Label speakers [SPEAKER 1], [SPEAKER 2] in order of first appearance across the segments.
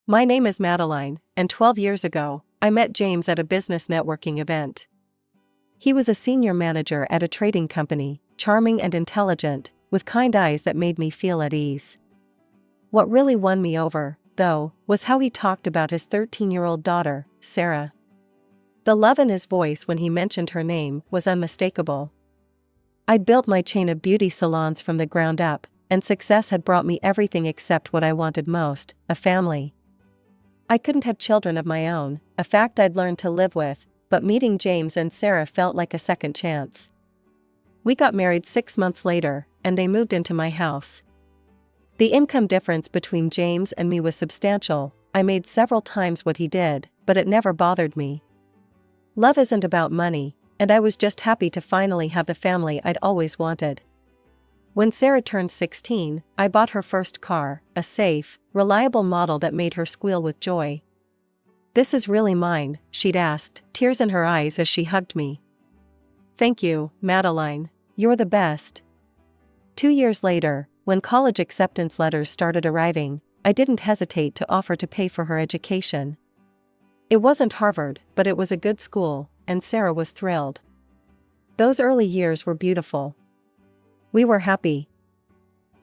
[SPEAKER 1] My name is Madeline, and 12 years ago, I met James at a business networking event. He was a senior manager at a trading company, charming and intelligent, with kind eyes that made me feel at ease. What really won me over, though, was how he talked about his 13-year-old daughter, Sarah. The love in his voice when he mentioned her name was unmistakable. I'd built my chain of beauty salons from the ground up, and success had brought me everything except what I wanted most, a family. I couldn't have children of my own, a fact I'd learned to live with, but meeting James and Sarah felt like a second chance. We got married 6 months later, and they moved into my house. The income difference between James and me was substantial. I made several times what he did, but it never bothered me. Love isn't about money, and I was just happy to finally have the family I'd always wanted. When Sarah turned 16, I bought her first car, a safe, reliable model that made her squeal with joy. "This is really mine," she'd asked, tears in her eyes as she hugged me. "Thank you, Madeline. You're the best." 2 years later, when college acceptance letters started arriving, I didn't hesitate to offer to pay for her education. It wasn't Harvard, but it was a good school, and Sarah was thrilled. Those early years were beautiful. We were happy.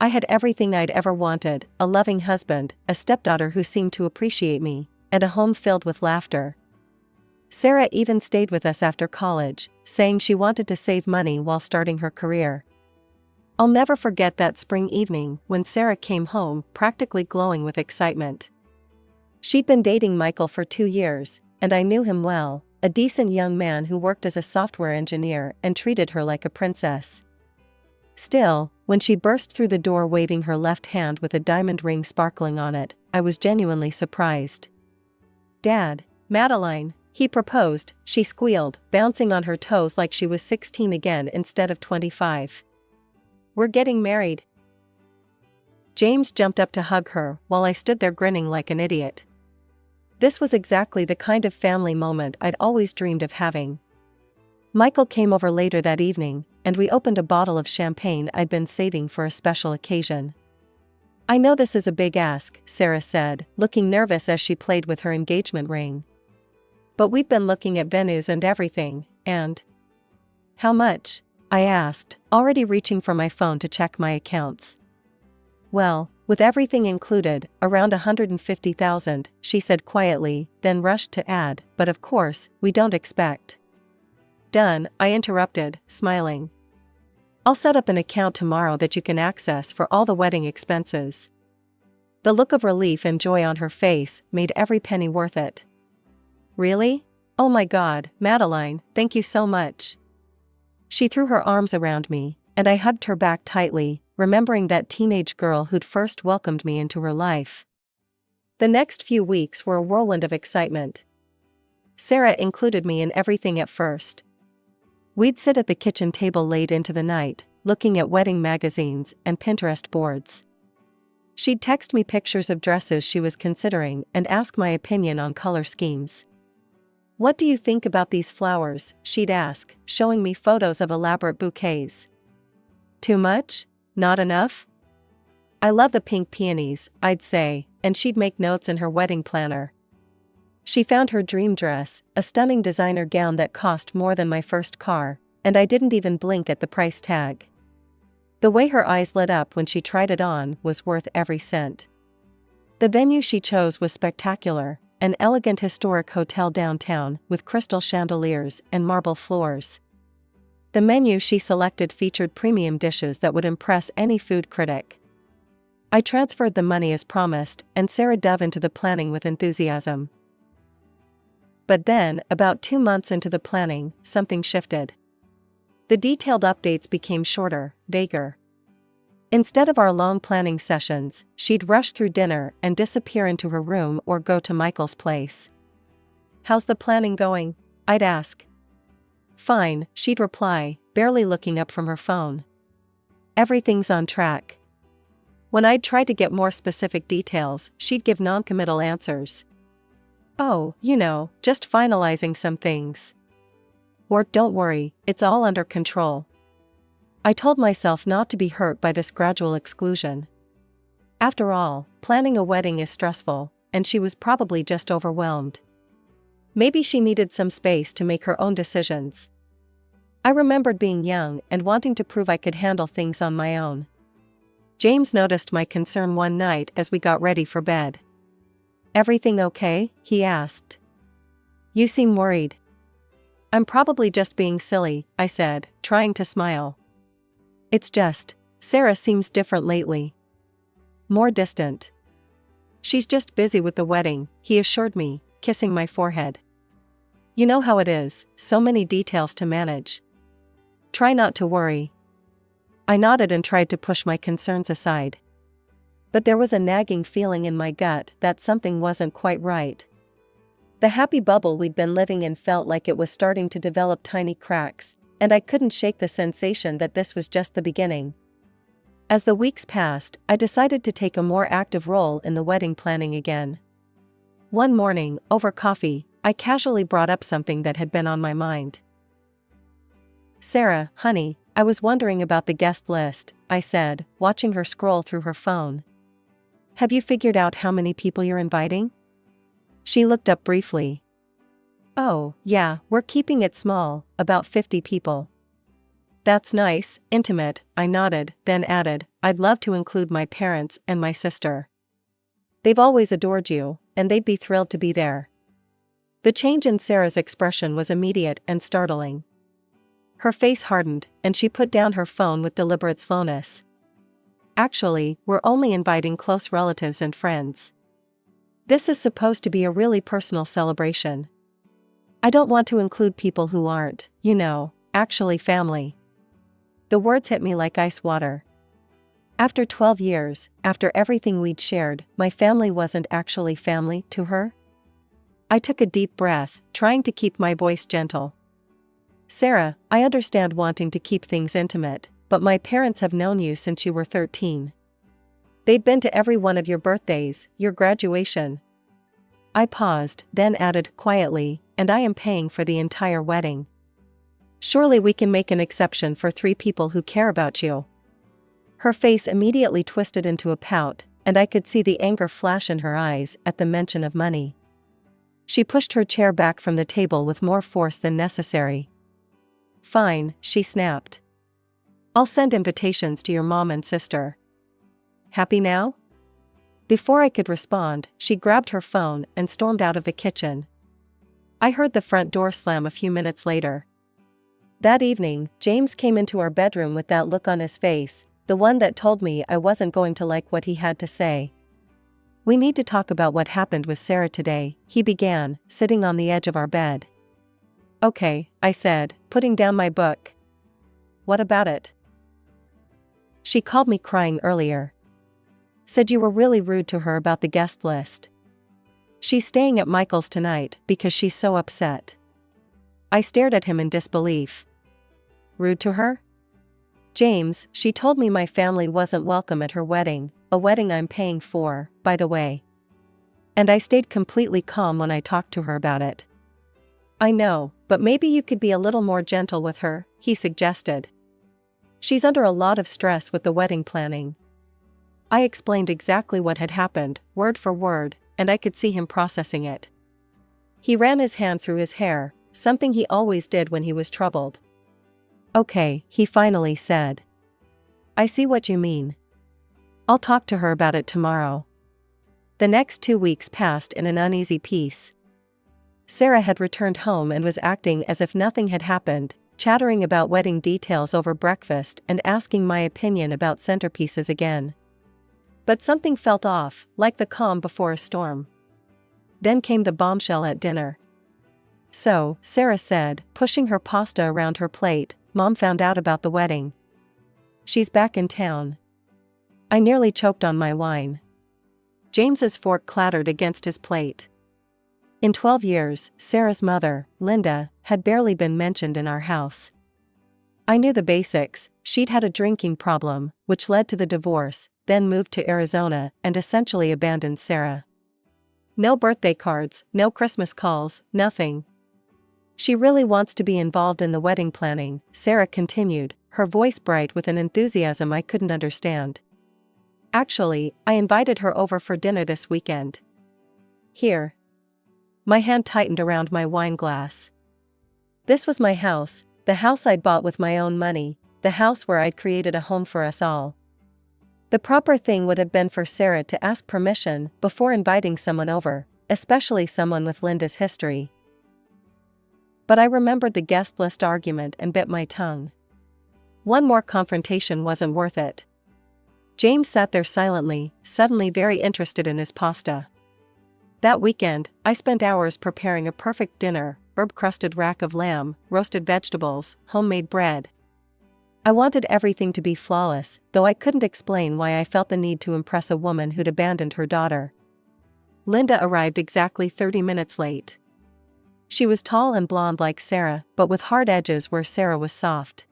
[SPEAKER 1] I had everything I'd ever wanted, a loving husband, a stepdaughter who seemed to appreciate me, and a home filled with laughter. Sarah even stayed with us after college, saying she wanted to save money while starting her career. I'll never forget that spring evening when Sarah came home practically glowing with excitement. She'd been dating Michael for 2 years, and I knew him well, a decent young man who worked as a software engineer and treated her like a princess. Still, when she burst through the door waving her left hand with a diamond ring sparkling on it, I was genuinely surprised. "Dad, Madeline," he proposed, she squealed, bouncing on her toes like she was 16 again instead of 25. "We're getting married." James jumped up to hug her while I stood there grinning like an idiot. This was exactly the kind of family moment I'd always dreamed of having. Michael came over later that evening, and we opened a bottle of champagne I'd been saving for a special occasion. "I know this is a big ask," Sarah said, looking nervous as she played with her engagement ring. "But we've been looking at venues and everything, and—" "How much?" I asked, already reaching for my phone to check my accounts. "Well, with everything included, around 150,000, she said quietly, then rushed to add, "But of course, we don't expect—" "Done," I interrupted, smiling. "I'll set up an account tomorrow that you can access for all the wedding expenses." The look of relief and joy on her face made every penny worth it. "Really? Oh my God, Madeline, thank you so much." She threw her arms around me, and I hugged her back tightly, remembering that teenage girl who'd first welcomed me into her life. The next few weeks were a whirlwind of excitement. Sarah included me in everything at first. We'd sit at the kitchen table late into the night, looking at wedding magazines and Pinterest boards. She'd text me pictures of dresses she was considering and ask my opinion on color schemes. "What do you think about these flowers?" she'd ask, showing me photos of elaborate bouquets. "Too much? Not enough?" "I love the pink peonies," I'd say, and she'd make notes in her wedding planner. She found her dream dress, a stunning designer gown that cost more than my first car, and I didn't even blink at the price tag. The way her eyes lit up when she tried it on was worth every cent. The venue she chose was spectacular, an elegant historic hotel downtown with crystal chandeliers and marble floors. The menu she selected featured premium dishes that would impress any food critic. I transferred the money as promised, and Sarah dove into the planning with enthusiasm. But then, about 2 months into the planning, something shifted. The detailed updates became shorter, vaguer. Instead of our long planning sessions, she'd rush through dinner and disappear into her room or go to Michael's place. "How's the planning going?" I'd ask. "Fine," she'd reply, barely looking up from her phone. "Everything's on track." When I'd try to get more specific details, she'd give non-committal answers. "Oh, just finalizing some things." Or, "Don't worry, it's all under control." I told myself not to be hurt by this gradual exclusion. After all, planning a wedding is stressful, and she was probably just overwhelmed. Maybe she needed some space to make her own decisions. I remembered being young and wanting to prove I could handle things on my own. James noticed my concern one night as we got ready for bed. "Everything okay?" he asked. "You seem worried." "I'm probably just being silly," I said, trying to smile. "It's just, Sarah seems different lately. More distant." "She's just busy with the wedding," he assured me, kissing my forehead. "You know how it is, so many details to manage. Try not to worry." I nodded and tried to push my concerns aside. But there was a nagging feeling in my gut that something wasn't quite right. The happy bubble we'd been living in felt like it was starting to develop tiny cracks, and I couldn't shake the sensation that this was just the beginning. As the weeks passed, I decided to take a more active role in the wedding planning again. One morning, over coffee, I casually brought up something that had been on my mind. "Sarah, honey, I was wondering about the guest list," I said, watching her scroll through her phone. "Have you figured out how many people you're inviting?" She looked up briefly. "Oh, yeah, we're keeping it small, about 50 people." "That's nice, intimate," I nodded, then added, "I'd love to include my parents and my sister. They've always adored you, and they'd be thrilled to be there." The change in Sarah's expression was immediate and startling. Her face hardened, and she put down her phone with deliberate slowness. "Actually, we're only inviting close relatives and friends. This is supposed to be a really personal celebration. I don't want to include people who aren't, actually family." The words hit me like ice water. After 12 years, after everything we'd shared, my family wasn't actually family to her? I took a deep breath, trying to keep my voice gentle. "Sarah, I understand wanting to keep things intimate, but my parents have known you since you were 13. They'd been to every one of your birthdays, your graduation." I paused, then added quietly, "And I am paying for the entire wedding. Surely we can make an exception for 3 people who care about you." Her face immediately twisted into a pout, and I could see the anger flash in her eyes at the mention of money. She pushed her chair back from the table with more force than necessary. "Fine," she snapped. "I'll send invitations to your mom and sister. Happy now?" Before I could respond, she grabbed her phone and stormed out of the kitchen. I heard the front door slam a few minutes later. That evening, James came into our bedroom with that look on his face, the one that told me I wasn't going to like what he had to say. "We need to talk about what happened with Sarah today," he began, sitting on the edge of our bed. "Okay," I said, putting down my book. "What about it?" "She called me crying earlier. Said you were really rude to her about the guest list. She's staying at Michael's tonight because she's so upset." I stared at him in disbelief. "Rude to her?" "James, she told me my family wasn't welcome at her wedding, a wedding I'm paying for, by the way. And I stayed completely calm when I talked to her about it." "I know, but maybe you could be a little more gentle with her," he suggested. "She's under a lot of stress with the wedding planning." I explained exactly what had happened, word for word, and I could see him processing it. He ran his hand through his hair, something he always did when he was troubled. "Okay," he finally said. "I see what you mean. I'll talk to her about it tomorrow." The next 2 weeks passed in an uneasy peace. Sarah had returned home and was acting as if nothing had happened, chattering about wedding details over breakfast and asking my opinion about centerpieces again. But something felt off, like the calm before a storm. Then came the bombshell at dinner. "So," Sarah said, pushing her pasta around her plate, "Mom found out about the wedding. She's back in town." I nearly choked on my wine. James's fork clattered against his plate. In 12 years, Sarah's mother, Linda, had barely been mentioned in our house. I knew the basics. She'd had a drinking problem, which led to the divorce, then moved to Arizona and essentially abandoned Sarah. No birthday cards, no Christmas calls, nothing. "She really wants to be involved in the wedding planning," Sarah continued, her voice bright with an enthusiasm I couldn't understand. "Actually, I invited her over for dinner this weekend." Here. My hand tightened around my wine glass. This was my house, the house I'd bought with my own money, the house where I'd created a home for us all. The proper thing would have been for Sarah to ask permission before inviting someone over, especially someone with Linda's history. But I remembered the guest list argument and bit my tongue. One more confrontation wasn't worth it. James sat there silently, suddenly very interested in his pasta. That weekend, I spent hours preparing a perfect dinner: herb-crusted rack of lamb, roasted vegetables, homemade bread. I wanted everything to be flawless, though I couldn't explain why I felt the need to impress a woman who'd abandoned her daughter. Linda arrived exactly 30 minutes late. She was tall and blonde like Sarah, but with hard edges where Sarah was soft.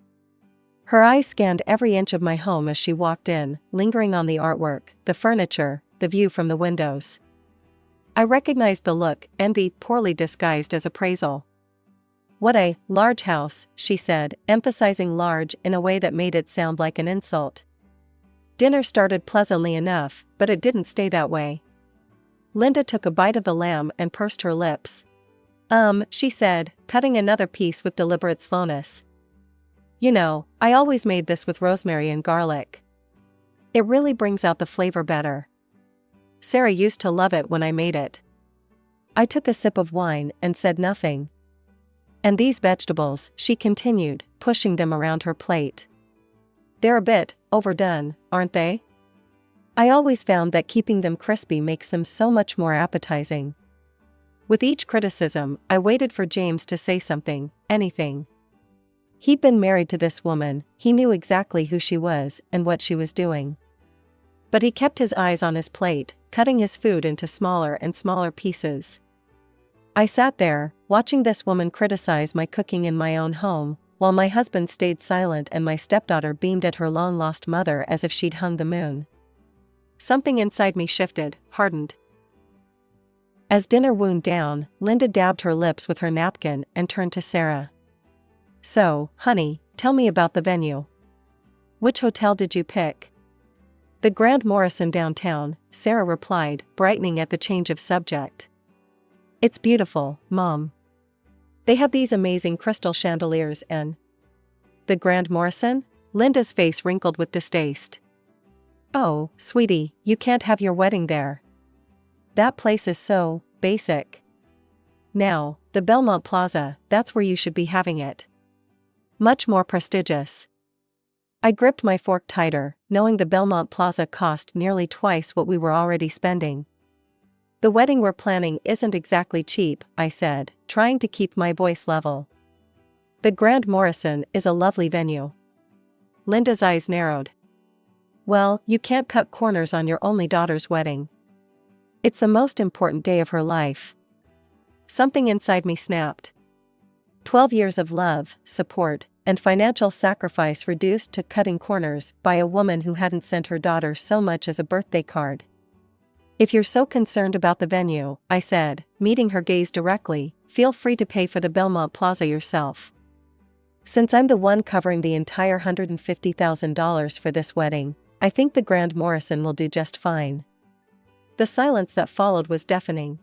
[SPEAKER 1] Her eyes scanned every inch of my home as she walked in, lingering on the artwork, the furniture, the view from the windows. I recognized the look, envy poorly disguised as appraisal. "What a large house," she said, emphasizing large in a way that made it sound like an insult. Dinner started pleasantly enough, but it didn't stay that way. Linda took a bite of the lamb and pursed her lips. She said, cutting another piece with deliberate slowness. "You know, I always made this with rosemary and garlic. It really brings out the flavor better. Sarah used to love it when I made it." I took a sip of wine and said nothing. "And these vegetables," she continued, pushing them around her plate. "They're a bit overdone, aren't they? I always found that keeping them crispy makes them so much more appetizing." With each criticism, I waited for James to say something, anything. He'd been married to this woman, he knew exactly who she was and what she was doing. But he kept his eyes on his plate, cutting his food into smaller and smaller pieces. I sat there, watching this woman criticize my cooking in my own home, while my husband stayed silent and my stepdaughter beamed at her long-lost mother as if she'd hung the moon. Something inside me shifted, hardened. As dinner wound down, Linda dabbed her lips with her napkin and turned to Sarah. "So, honey, tell me about the venue. Which hotel did you pick?" "The Grand Morrison downtown," Sarah replied, brightening at the change of subject. "It's beautiful, Mom. They have these amazing crystal chandeliers and—" "The Grand Morrison?" Linda's face wrinkled with distaste. "Oh, sweetie, you can't have your wedding there. That place is so basic. Now, the Belmont Plaza, that's where you should be having it. Much more prestigious." I gripped my fork tighter, knowing the Belmont Plaza cost nearly twice what we were already spending. "The wedding we're planning isn't exactly cheap," I said, trying to keep my voice level. "The Grand Morrison is a lovely venue." Linda's eyes narrowed. "Well, you can't cut corners on your only daughter's wedding. It's the most important day of her life." Something inside me snapped. 12 years of love, support, and financial sacrifice reduced to cutting corners by a woman who hadn't sent her daughter so much as a birthday card. "If you're so concerned about the venue," I said, meeting her gaze directly, "feel free to pay for the Belmont Plaza yourself. Since I'm the one covering the entire $150,000 for this wedding, I think the Grand Morrison will do just fine." The silence that followed was deafening.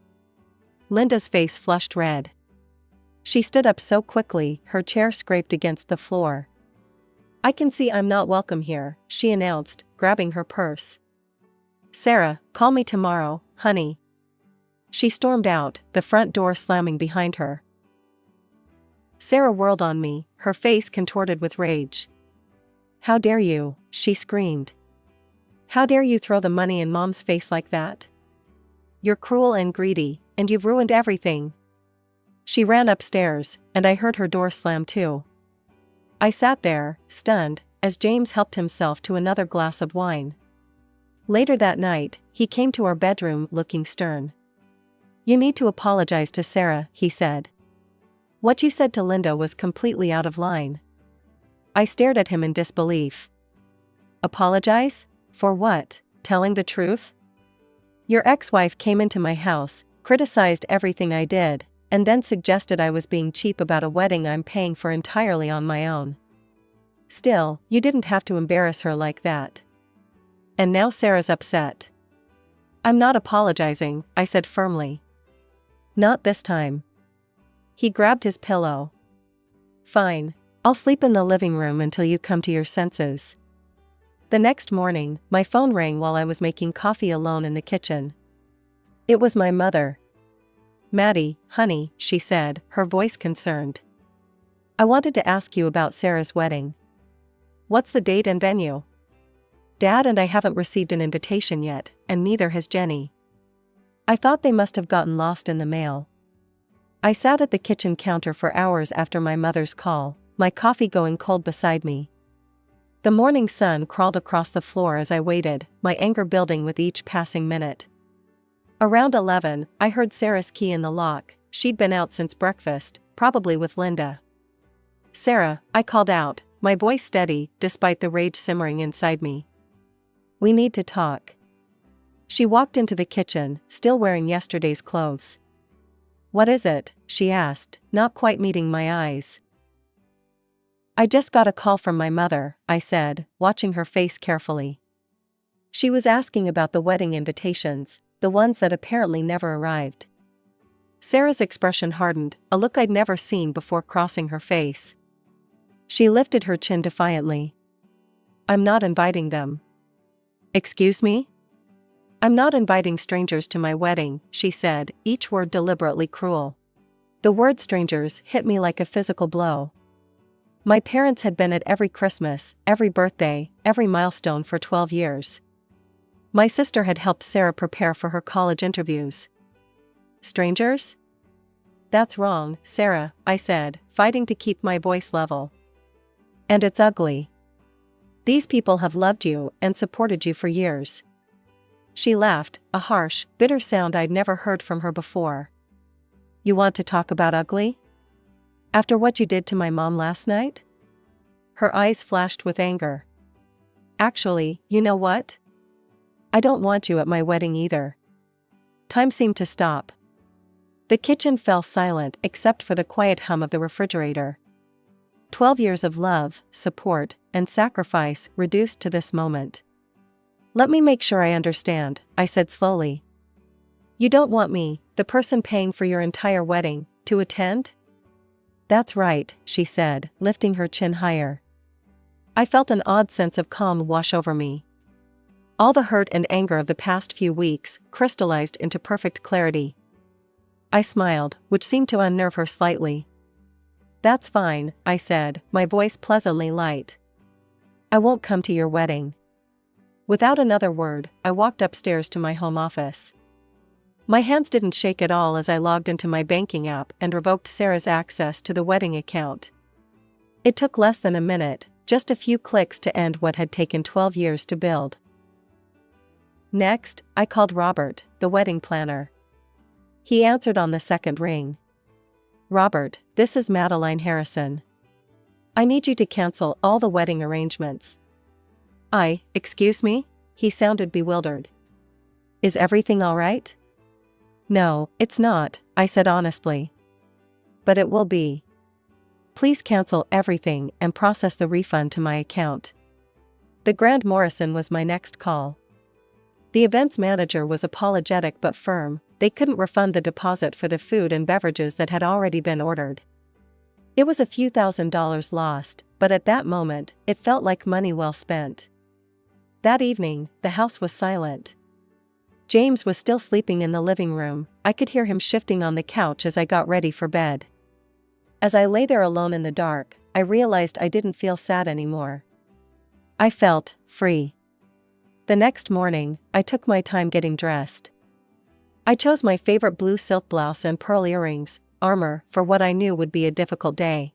[SPEAKER 1] Linda's face flushed red. She stood up so quickly, her chair scraped against the floor. "I can see I'm not welcome here," she announced, grabbing her purse. "Sarah, call me tomorrow, honey." She stormed out, the front door slamming behind her. Sarah whirled on me, her face contorted with rage. "How dare you?" she screamed. "How dare you throw the money in Mom's face like that? You're cruel and greedy, and you've ruined everything." She ran upstairs, and I heard her door slam too. I sat there, stunned, as James helped himself to another glass of wine. Later that night, he came to our bedroom looking stern. "You need to apologize to Sarah," he said. "What you said to Linda was completely out of line." I stared at him in disbelief. "Apologize? For what? Telling the truth? Your ex-wife came into my house, criticized everything I did, and then suggested I was being cheap about a wedding I'm paying for entirely on my own. Still, you didn't have to embarrass her like that. And now Sarah's upset." "I'm not apologizing," I said firmly. Not this time. He grabbed his pillow. Fine. I'll sleep in the living room until you come to your senses. The next morning, my phone rang while I was making coffee alone in the kitchen. It was my mother. "Maddie, honey," she said, her voice concerned. "I wanted to ask you about Sarah's wedding. What's the date and venue?" "Dad and I haven't received an invitation yet, and neither has Jenny. I thought they must have gotten lost in the mail." I sat at the kitchen counter for hours after my mother's call, my coffee going cold beside me. The morning sun crawled across the floor as I waited, my anger building with each passing minute. Around 11, I heard Sarah's key in the lock. She'd been out since breakfast, probably with Linda. "Sarah," I called out, my voice steady, despite the rage simmering inside me. "We need to talk." She walked into the kitchen, still wearing yesterday's clothes. "What is it?" she asked, not quite meeting my eyes. "I just got a call from my mother," I said, watching her face carefully. She was asking about the wedding invitations, the ones that apparently never arrived. Sarah's expression hardened, a look I'd never seen before crossing her face. She lifted her chin defiantly. "I'm not inviting them." "Excuse me?" "I'm not inviting strangers to my wedding," she said, each word deliberately cruel. The word strangers hit me like a physical blow. My parents had been at every Christmas, every birthday, every milestone for 12 years. My sister had helped Sarah prepare for her college interviews. "Strangers?" "That's wrong, Sarah," I said, fighting to keep my voice level. "And it's ugly. These people have loved you and supported you for years." She laughed, a harsh, bitter sound I'd never heard from her before. "You want to talk about ugly? After what you did to my mom last night?" Her eyes flashed with anger. "Actually, you know what? I don't want you at my wedding either." Time seemed to stop. The kitchen fell silent except for the quiet hum of the refrigerator. 12 years of love, support, and sacrifice reduced to this moment. "Let me make sure I understand," I said slowly. "You don't want me, the person paying for your entire wedding, to attend?" "That's right," she said, lifting her chin higher. I felt an odd sense of calm wash over me. All the hurt and anger of the past few weeks crystallized into perfect clarity. I smiled, which seemed to unnerve her slightly. "That's fine," I said, my voice pleasantly light. "I won't come to your wedding." Without another word, I walked upstairs to my home office. My hands didn't shake at all as I logged into my banking app and revoked Sarah's access to the wedding account. It took less than a minute, just a few clicks to end what had taken 12 years to build. Next, I called Robert, the wedding planner. He answered on the second ring. "Robert, this is Madeline Harrison. I need you to cancel all the wedding arrangements." Excuse me?" He sounded bewildered. "Is everything all right?" "No, it's not," I said honestly. "But it will be. Please cancel everything and process the refund to my account." The Grand Morrison was my next call. The events manager was apologetic but firm. They couldn't refund the deposit for the food and beverages that had already been ordered. It was a few $1,000s lost, but at that moment, it felt like money well spent. That evening, the house was silent. James was still sleeping in the living room. I could hear him shifting on the couch as I got ready for bed. As I lay there alone in the dark, I realized I didn't feel sad anymore. I felt free. The next morning, I took my time getting dressed. I chose my favorite blue silk blouse and pearl earrings, armor, for what I knew would be a difficult day.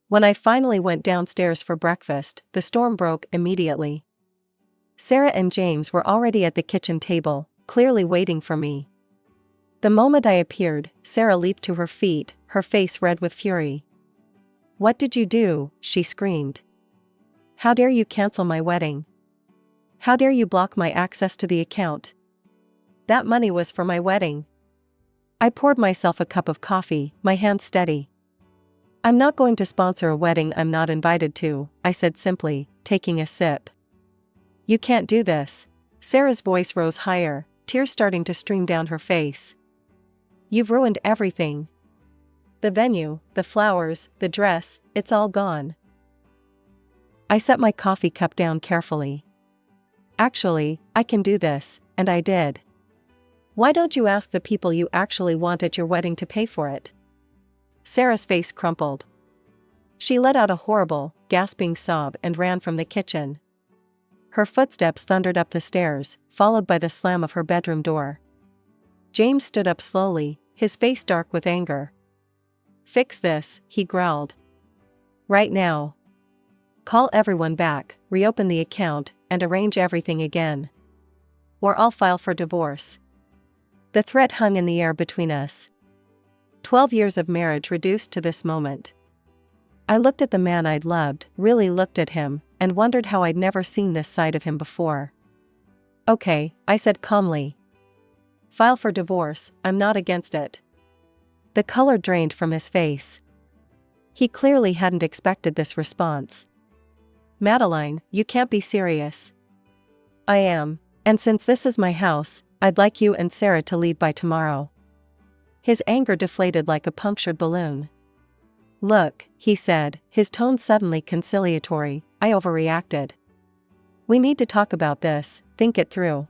[SPEAKER 1] When I finally went downstairs for breakfast, the storm broke immediately. Sarah and James were already at the kitchen table, clearly waiting for me. The moment I appeared, Sarah leaped to her feet, her face red with fury. "What did you do?" she screamed. "How dare you cancel my wedding? How dare you block my access to the account? That money was for my wedding." I poured myself a cup of coffee, my hands steady. "I'm not going to sponsor a wedding I'm not invited to," I said simply, taking a sip. "You can't do this." Sarah's voice rose higher, tears starting to stream down her face. You've ruined everything. The venue, the flowers, the dress, it's all gone. I set my coffee cup down carefully. Actually, I can do this, and I did. Why don't you ask the people you actually want at your wedding to pay for it? Sarah's face crumpled. She let out a horrible, gasping sob and ran from the kitchen. Her footsteps thundered up the stairs, followed by the slam of her bedroom door. James stood up slowly, his face dark with anger. Fix this, he growled. Right now. Call everyone back, reopen the account, and arrange everything again. Or I'll file for divorce. The threat hung in the air between us. 12 years of marriage reduced to this moment. I looked at the man I'd loved, really looked at him, and wondered how I'd never seen this side of him before. Okay, I said calmly. File for divorce, I'm not against it. The color drained from his face. He clearly hadn't expected this response. Madeline, you can't be serious. I am, and since this is my house, I'd like you and Sarah to leave by tomorrow. His anger deflated like a punctured balloon. Look, he said, his tone suddenly conciliatory, I overreacted. We need to talk about this, think it through.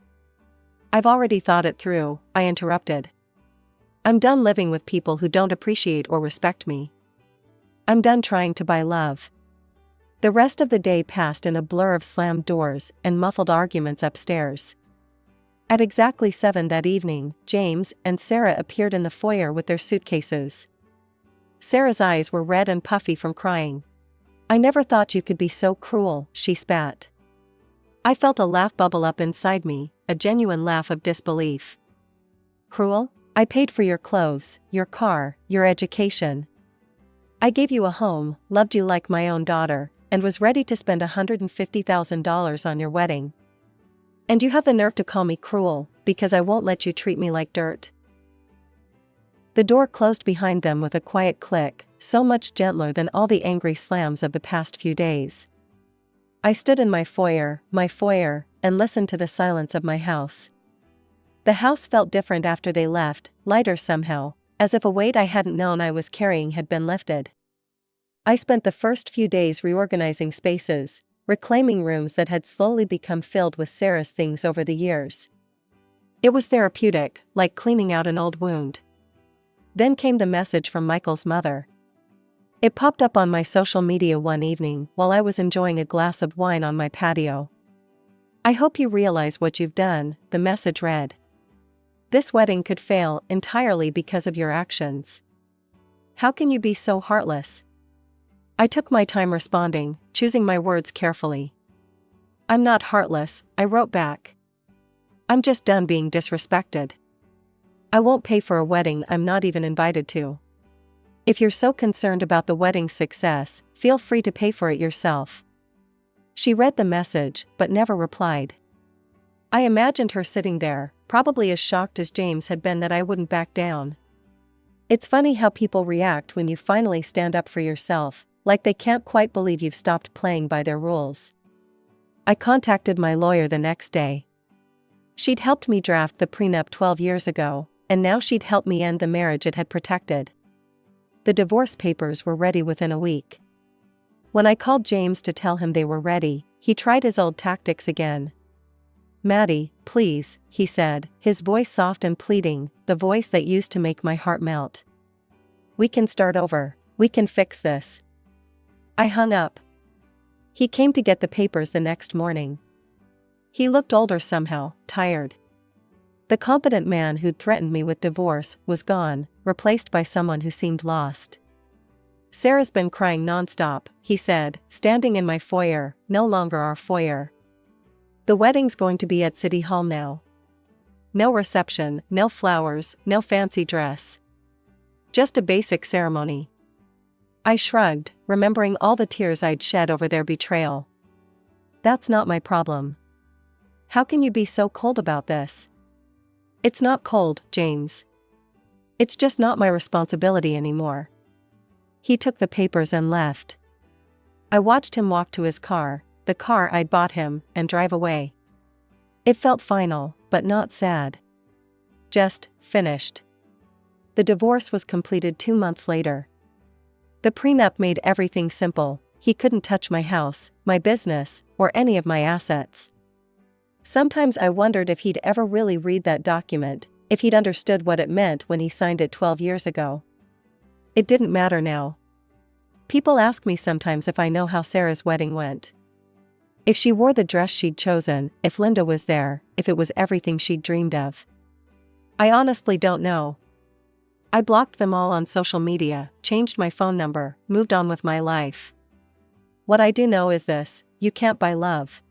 [SPEAKER 1] I've already thought it through, I interrupted. I'm done living with people who don't appreciate or respect me. I'm done trying to buy love. The rest of the day passed in a blur of slammed doors and muffled arguments upstairs. At exactly 7 that evening, James and Sarah appeared in the foyer with their suitcases. Sarah's eyes were red and puffy from crying. I never thought you could be so cruel, she spat. I felt a laugh bubble up inside me, a genuine laugh of disbelief. Cruel? I paid for your clothes, your car, your education. I gave you a home, loved you like my own daughter, and was ready to spend $150,000 on your wedding. And you have the nerve to call me cruel, because I won't let you treat me like dirt. The door closed behind them with a quiet click, so much gentler than all the angry slams of the past few days. I stood in my foyer, and listened to the silence of my house. The house felt different after they left, lighter somehow, as if a weight I hadn't known I was carrying had been lifted. I spent the first few days reorganizing spaces, reclaiming rooms that had slowly become filled with Sarah's things over the years. It was therapeutic, like cleaning out an old wound. Then came the message from Michael's mother. It popped up on my social media one evening while I was enjoying a glass of wine on my patio. I hope you realize what you've done, the message read. This wedding could fail entirely because of your actions. How can you be so heartless? I took my time responding, choosing my words carefully. I'm not heartless, I wrote back. I'm just done being disrespected. I won't pay for a wedding I'm not even invited to. If you're so concerned about the wedding's success, feel free to pay for it yourself. She read the message, but never replied. I imagined her sitting there, probably as shocked as James had been that I wouldn't back down. It's funny how people react when you finally stand up for yourself, like they can't quite believe you've stopped playing by their rules. I contacted my lawyer the next day. She'd helped me draft the prenup 12 years ago, and now she'd helped me end the marriage it had protected. The divorce papers were ready within a week. When I called James to tell him they were ready, he tried his old tactics again. Maddie, please, he said, his voice soft and pleading, the voice that used to make my heart melt. We can start over. We can fix this. I hung up. He came to get the papers the next morning. He looked older somehow, tired. The competent man who'd threatened me with divorce was gone, replaced by someone who seemed lost. Sarah's been crying nonstop, he said, standing in my foyer, no longer our foyer. The wedding's going to be at City Hall now. No reception, no flowers, no fancy dress. Just a basic ceremony. I shrugged, remembering all the tears I'd shed over their betrayal. That's not my problem. How can you be so cold about this? It's not cold, James. It's just not my responsibility anymore. He took the papers and left. I watched him walk to his car, the car I'd bought him, and drive away. It felt final, but not sad. Just finished. The divorce was completed 2 months later. The prenup made everything simple. He couldn't touch my house, my business, or any of my assets. Sometimes I wondered if he'd ever really read that document, if he'd understood what it meant when he signed it 12 years ago. It didn't matter now. People ask me sometimes if I know how Sarah's wedding went. If she wore the dress she'd chosen, if Linda was there, if it was everything she'd dreamed of. I honestly don't know. I blocked them all on social media, changed my phone number, moved on with my life. What I do know is this: you can't buy love.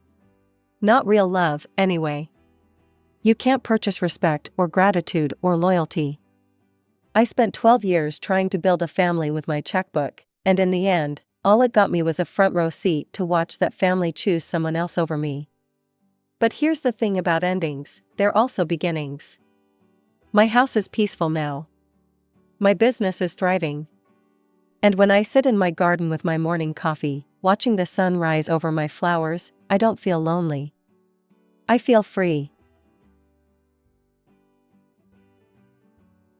[SPEAKER 1] Not real love, anyway. You can't purchase respect or gratitude or loyalty. I spent 12 years trying to build a family with my checkbook, and in the end, all it got me was a front row seat to watch that family choose someone else over me. But here's the thing about endings: they're also beginnings. My house is peaceful now. My business is thriving. And when I sit in my garden with my morning coffee, watching the sun rise over my flowers, I don't feel lonely. I feel free.